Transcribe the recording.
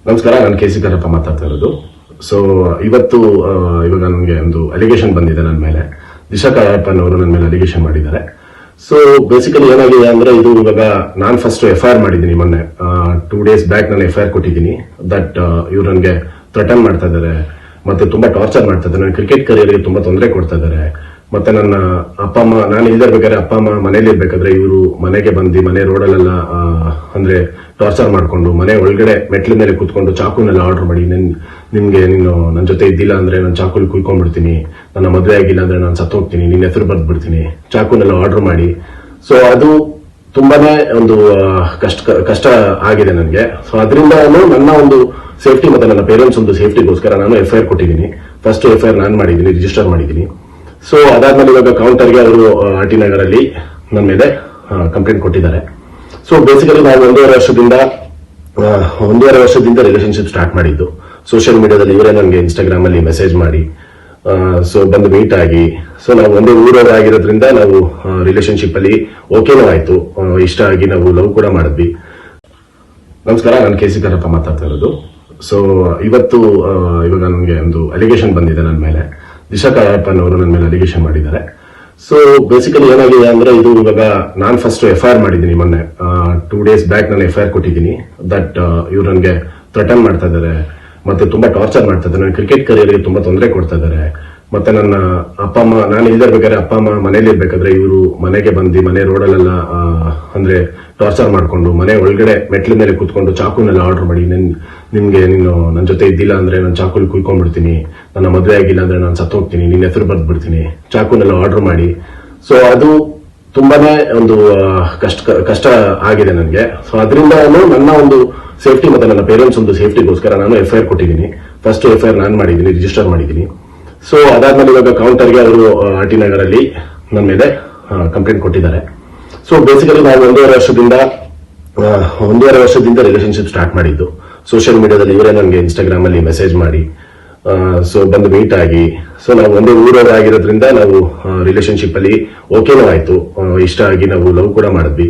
ನಮಸ್ಕಾರ, ನಾನು K C Karappa ಮಾತಾಡ್ತಾ ಇರೋದು. ಸೊ ಇವತ್ತು ಇವಾಗ ನನಗೆ ಒಂದು ಅಲಿಗೇಷನ್ ಬಂದಿದೆ ನನ್ನ ಮೇಲೆ. ದಿಶಾ ಕಾಯಪ್ಪನ್ ಅವರು ನನ್ನ ಮೇಲೆ ಅಲಿಗೇಷನ್ ಮಾಡಿದ್ದಾರೆ. ಸೊ ಬೇಸಿಕಲಿ ಏನಾಗಿದೆ ಅಂದ್ರೆ, ಇದು ಇವಾಗ ನಾನು ಫಸ್ಟ್ FIR ಮಾಡಿದ್ದೀನಿ ಮೊನ್ನೆ. 2 days ಬ್ಯಾಕ್ ನಾನು FIR ಕೊಟ್ಟಿದ್ದೀನಿ. ದಟ್ ಇವ್ರು ನನಗೆ ಥ್ರೆಟನ್ ಮಾಡ್ತಾ ಇದ್ದಾರೆ, ಮತ್ತೆ ತುಂಬಾ ಟಾರ್ಚರ್ ಮಾಡ್ತಾ ಇದ್ದಾರೆ. ನನ್ನ ಕ್ರಿಕೆಟ್ ಕರಿಯರ್ಗೆ ತುಂಬಾ ತೊಂದರೆ ಕೊಡ್ತಾ ಇದ್ದಾರೆ. ಮತ್ತೆ ನನ್ನ ಅಪ್ಪ ಅಮ್ಮ, ನಾನು ಇಲ್ಲಿರ್ಬೇಕಾದ್ರೆ ಅಪ್ಪ ಅಮ್ಮ ಮನೇಲಿ ಇರ್ಬೇಕಾದ್ರೆ ಇವರು ಮನೆಗೆ ಬಂದು ಮನೆ ರೋಡಲ್ಲೆಲ್ಲ ಅಂದ್ರೆ ಟಾರ್ಚರ್ ಮಾಡ್ಕೊಂಡು, ಮನೆ ಒಳಗಡೆ ಮೆಟ್ಲ ಮೇಲೆ ಕೂತ್ಕೊಂಡು ಚಾಕುನೆಲ್ಲ ಆರ್ಡರ್ ಮಾಡಿ, ನೀನು ನನ್ನ ಜೊತೆ ಇದ್ದಿಲ್ಲ ಅಂದ್ರೆ ನಾನು ಚಾಕುಲಿ ಕುಯ್ಕೊಂಡ್ಬಿಡ್ತೀನಿ, ನನ್ನ ಮದುವೆ ಆಗಿಲ್ಲ ಅಂದ್ರೆ ನಾನು ಸತ್ತೋಗ್ತೀನಿ, ನಿನ್ನ ಹೆಸರು ಬರ್ದು ಬಿಡ್ತೀನಿ, ಚಾಕುನೆಲ್ಲ ಆರ್ಡರ್ ಮಾಡಿ. ಸೊ ಅದು ತುಂಬಾನೇ ಒಂದು ಕಷ್ಟ ಆಗಿದೆ ನನಗೆ. ಸೊ ಅದರಿಂದ ನನ್ನ ಒಂದು ಸೇಫ್ಟಿ ಮತ್ತೆ ನನ್ನ ಪೇರೆಂಟ್ಸ್ ಒಂದು ಸೇಫ್ಟಿಗೋಸ್ಕರ ನಾನು FIR ಕೊಟ್ಟಿದ್ದೀನಿ. ಫಸ್ಟ್ FIR ನಾನು ಮಾಡಿದ್ದೀನಿ, ರಿಜಿಸ್ಟರ್ ಮಾಡಿದ್ದೀನಿ. ಸೊ ಅದಾದ್ಮೇಲೆ ಇವಾಗ ಕೌಂಟರ್ಗೆ ಅವರು RT ನಗರಲ್ಲಿ ನನ್ನ ಮೇಲೆ ಕಂಪ್ಲೇಂಟ್ ಕೊಟ್ಟಿದ್ದಾರೆ. ಸೊ ಬೇಸಿಕಲಿ ನಾವು ಒಂದೂವರೆ ವರ್ಷದಿಂದ ರಿಲೇಶನ್ಶಿಪ್ ಸ್ಟಾರ್ಟ್ ಮಾಡಿದ್ದು. ಸೋಷಿಯಲ್ ಮೀಡಿಯಾದಲ್ಲಿ ಇವರೇ ನನಗೆ ಇನ್ಸ್ಟಾಗ್ರಾಮ್ ಅಲ್ಲಿ ಮೆಸೇಜ್ ಮಾಡಿ ಸೊ ಬಂದು ಮೀಟ್ ಆಗಿ, ಸೊ ನಾವು ಒಂದೇ ಊರವರೇ ಆಗಿರೋದ್ರಿಂದ ನಾವು ರಿಲೇಶನ್ಶಿಪ್ ಅಲ್ಲಿ ಓಕೆನೂ ಆಯ್ತು, ಇಷ್ಟ ಆಗಿ ನಾವು ಲವ್ ಕೂಡ ಮಾಡಿದ್ವಿ. ನಮಸ್ಕಾರ, ನಾನು ಕೆ ಸಿ ಕರಪ್ಪ ಮಾತಾಡ್ತಾ ಇರೋದು. ಸೊ ಇವತ್ತು ಇವಾಗ ನನಗೆ ಒಂದು ಅಲಿಗೇಷನ್ ಬಂದಿದೆ ನನ್ನ ಮೇಲೆ. ದಿಶಾ ಕಾಯಪ್ಪನ್ ಅವರು ನನ್ನ ಮೇಲೆ ಅಲಿಗೇಷನ್ ಮಾಡಿದ್ದಾರೆ. ಸೊ ಬೇಸಿಕಲಿ ಏನಾಗಿದೆ ಅಂದ್ರೆ, ಇದು ಇವಾಗ ನಾನು ಫಸ್ಟ್ FIR ಮಾಡಿದ್ದೀನಿ ಮೊನ್ನೆ. 2 days ಬ್ಯಾಕ್ ನಾನು FIR ಕೊಟ್ಟಿದ್ದೀನಿ. ದಟ್ ಇವ್ರು ನನಗೆ ಥ್ರೆಟನ್ ಮಾಡ್ತಾ ಇದ್ದಾರೆ, ಮತ್ತೆ ತುಂಬಾ ಟಾರ್ಚರ್ ಮಾಡ್ತಾ ಇದ್ದಾರೆ. ನನ್ನ ಕ್ರಿಕೆಟ್ ಕರಿಯರ್ಗೆ ತುಂಬಾ ತೊಂದರೆ ಕೊಡ್ತಾ ಇದ್ದಾರೆ. ಮತ್ತೆ ನನ್ನ ಅಪ್ಪ ಅಮ್ಮ, ನಾನು ಇಲ್ಲಿರ್ಬೇಕಾದ್ರೆ ಅಪ್ಪ ಅಮ್ಮ ಮನೇಲಿ ಇರ್ಬೇಕಾದ್ರೆ ಇವರು ಮನೆಗೆ ಬಂದು ಮನೆ ರೋಡಲ್ಲೆಲ್ಲ ಅಂದ್ರೆ ಟಾರ್ಚರ್ ಮಾಡ್ಕೊಂಡು, ಮನೆ ಒಳಗಡೆ ಮೆಟ್ಲ ಮೇಲೆ ಕೂತ್ಕೊಂಡು ಚಾಕುನೆಲ್ಲ ಆರ್ಡರ್ ಮಾಡಿ, ನೀನು ನನ್ನ ಜೊತೆ ಇದ್ದಿಲ್ಲ ಅಂದ್ರೆ ನಾನು ಚಾಕುಲಿ ಕುಯ್ಕೊಂಡ್ಬಿಡ್ತೀನಿ, ನನ್ನ ಮದುವೆ ಆಗಿಲ್ಲ ಅಂದ್ರೆ ನಾನು ಸತ್ತೋಗ್ತೀನಿ, ನಿನ್ನ ಹೆಸರು ಬರ್ದು ಬಿಡ್ತೀನಿ, ಚಾಕುನೆಲ್ಲ ಆರ್ಡರ್ ಮಾಡಿ. ಸೊ ಅದು ತುಂಬಾನೇ ಒಂದು ಕಷ್ಟ ಆಗಿದೆ ನನಗೆ. ಸೊ ಅದರಿಂದ ನನ್ನ ಒಂದು ಸೇಫ್ಟಿ ಮತ್ತೆ ನನ್ನ ಪೇರೆಂಟ್ಸ್ ಒಂದು ಸೇಫ್ಟಿಗೋಸ್ಕರ ನಾನು FIR ಕೊಟ್ಟಿದ್ದೀನಿ. ಫಸ್ಟ್ FIR ನಾನು ಮಾಡಿದ್ದೀನಿ, ರಿಜಿಸ್ಟರ್ ಮಾಡಿದ್ದೀನಿ. ಸೊ ಅದಾದ್ಮೇಲೆ ಇವಾಗ ಕೌಂಟರ್ಗೆ ಅವರು RT ನಗರಲ್ಲಿ ನನ್ನ ಮೇಲೆ ಕಂಪ್ಲೇಂಟ್ ಕೊಟ್ಟಿದ್ದಾರೆ. ಸೊ ಬೇಸಿಕಲಿ ನಾವು ಒಂದೂವರೆ ವರ್ಷದಿಂದ ರಿಲೇಶನ್ಶಿಪ್ ಸ್ಟಾರ್ಟ್ ಮಾಡಿದ್ದು. ಸೋಷಿಯಲ್ ಮೀಡಿಯಾದಲ್ಲಿ ಇವರೇ ನನಗೆ ಇನ್ಸ್ಟಾಗ್ರಾಮ್ ಅಲ್ಲಿ ಮೆಸೇಜ್ ಮಾಡಿ ಸೊ ಬಂದು ಮೀಟ್ ಆಗಿ, ಸೊ ನಾವು ಒಂದೇ ಊರವರೇ ಆಗಿರೋದ್ರಿಂದ ನಾವು ರಿಲೇಶನ್ಶಿಪ್ ಅಲ್ಲಿ ಓಕೆನೂ ಆಯ್ತು, ಇಷ್ಟ ಆಗಿ ನಾವು ಲವ್ ಕೂಡ ಮಾಡಿದ್ವಿ.